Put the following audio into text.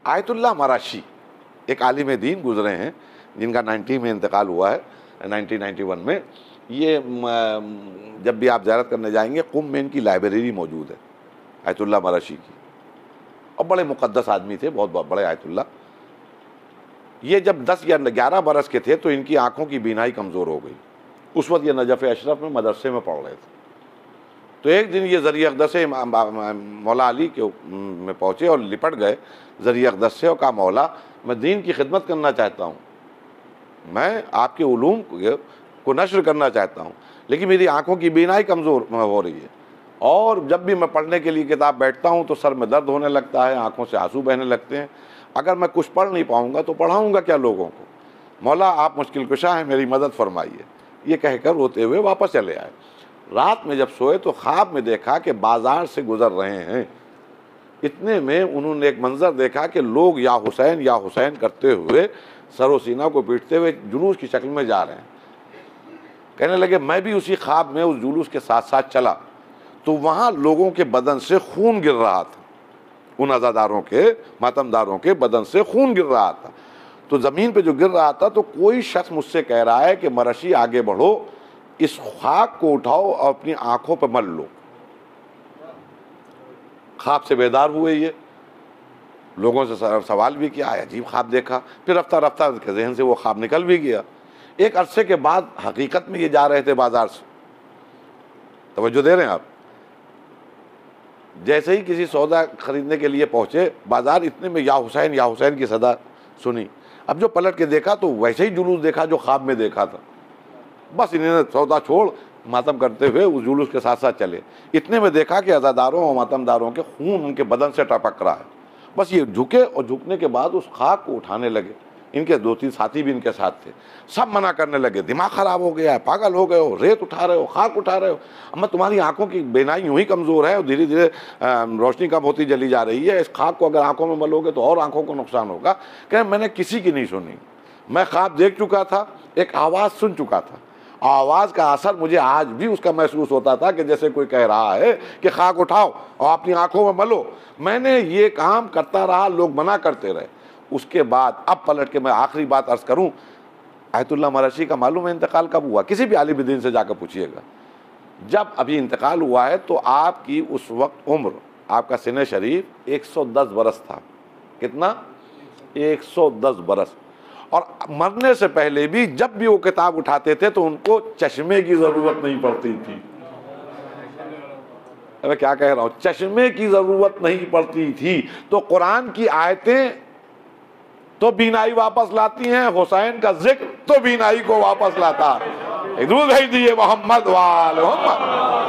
Ayatollah मराशी एक आलिम दीन गुजरे हैं जिनका 90 में इंतकाल हुआ है, 1991 में। ये जब भी आप ज़ियारत करने जाएंगे कुम में इनकी लाइब्रेरी मौजूद है आयतुल्लाह मराशी की, और बड़े मुक़द्दस आदमी थे, बहुत बड़े आयतुल्लाह। ये जब 10 या 11 बरस के थे तो इनकी आँखों की बीनाई कमज़ोर हो गई। उस वक्त ये नजफ़ अशरफ में मदरसे में पढ़ रहे थे। तो एक दिन ये ज़रिया अक़दस से मौला अली के में पहुँचे और लिपट गए ज़रिया अक़दस से और कहा, मौला मैं दीन की खिदमत करना चाहता हूँ, मैं आपके उलूम को नश्र करना चाहता हूँ, लेकिन मेरी आँखों की बीनाई कमज़ोर हो रही है, और जब भी मैं पढ़ने के लिए किताब बैठता हूँ तो सर में दर्द होने लगता है, आँखों से आंसू बहने लगते हैं। अगर मैं कुछ पढ़ नहीं पाऊँगा तो पढ़ाऊँगा क्या लोगों को? मौला आप मुश्किल कुशा हैं, मेरी मदद फरमाइए। ये कहकर रोते हुए वापस चले आए। रात में जब सोए तो ख्वाब में देखा कि बाज़ार से गुज़र रहे हैं। इतने में उन्होंने एक मंज़र देखा कि लोग या हुसैन करते हुए सरो सीना को पीटते हुए जुलूस की शक्ल में जा रहे हैं। कहने लगे मैं भी उसी ख्वाब में उस जुलूस के साथ साथ चला, तो वहाँ लोगों के बदन से खून गिर रहा था, उन अज़ादारों के, मातमदारों के बदन से खून गिर रहा था। तो ज़मीन पे जो गिर रहा था तो कोई शख्स मुझसे कह रहा है कि मरशी आगे बढ़ो, इस खाक को उठाओ और अपनी आंखों पर मल लो। ख्वाब से बेदार हुए ये, लोगों से सवाल भी किया, अजीब ख्वाब देखा, फिर रफ्ता रफ्ता के जहन से वो ख्वाब निकल भी गया। एक अरसे के बाद हकीकत में ये जा रहे थे बाजार से, तवज्जो दे रहे हैं आप। जैसे ही किसी सौदा खरीदने के लिए पहुंचे बाजार, इतने में या हुसैन की सदा सुनी। अब जो पलट के देखा तो वैसे ही जुलूस देखा जो ख्वाब में देखा था। बस इन्होंने सौदा छोड़ मातम करते हुए उस जुलूस के साथ साथ चले। इतने में देखा कि अज़ादारों और मातमदारों के खून उनके बदन से टपक रहा है। बस ये झुके और झुकने के बाद उस खाक को उठाने लगे। इनके 2-3 साथी भी इनके साथ थे, सब मना करने लगे, दिमाग ख़राब हो गया है, पागल हो गए हो, रेत उठा रहे हो, खाक उठा रहे हो, अम्मा तुम्हारी आंखों की बेनाई यूँ ही कमज़ोर है और धीरे धीरे रोशनी कम होती चली जा रही है, इस खाक को अगर आंखों में मलोगे तो और आंखों को नुकसान होगा। कह मैंने किसी की नहीं सुनी, मैं ख्वाब देख चुका था, एक आवाज़ सुन चुका था, आवाज़ का असर मुझे आज भी उसका महसूस होता था कि जैसे कोई कह रहा है कि खाक उठाओ और अपनी आंखों में मलो। मैंने ये काम करता रहा, लोग मना करते रहे। उसके बाद अब पलट के मैं आखिरी बात अर्ज़ करूं, आयतुल्लाह मराशी का मालूम है इंतकाल कब हुआ? किसी भी आलिम दीन से जाकर पूछिएगा। जब अभी इंतकाल हुआ है तो आपकी उस वक्त उम्र, आपका सिने शरीफ 110 बरस था। कितना? 110 बरस। और मरने से पहले भी जब भी वो किताब उठाते थे तो उनको चश्मे की ज़रूरत नहीं पड़ती थी। मैं क्या कह रहा हूँ? चश्मे की ज़रूरत नहीं पड़ती थी। तो कुरान की आयतें तो बीनाई वापस लाती हैं, हुसैन का जिक्र तो बीनाई को वापस लाता। दुरूद भेज दिए मोहम्मद वाले मोहम्मद।